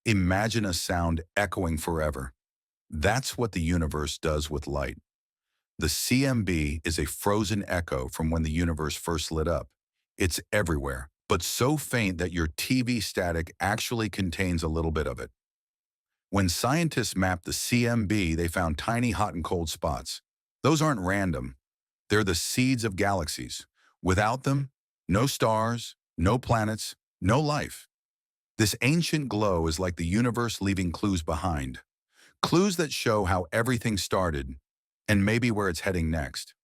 Imagine a sound echoing forever. That's what the universe does with light. The CMB is a frozen echo from when the universe first lit up. It's everywhere, but so faint that your TV static actually contains a little bit of it. When scientists mapped the CMB, they found tiny hot and cold spots. Those aren't random. They're the seeds of galaxies. Without them, no stars, no planets, no life. This ancient glow is like the universe leaving clues behind. Clues that show how everything started and maybe where it's heading next.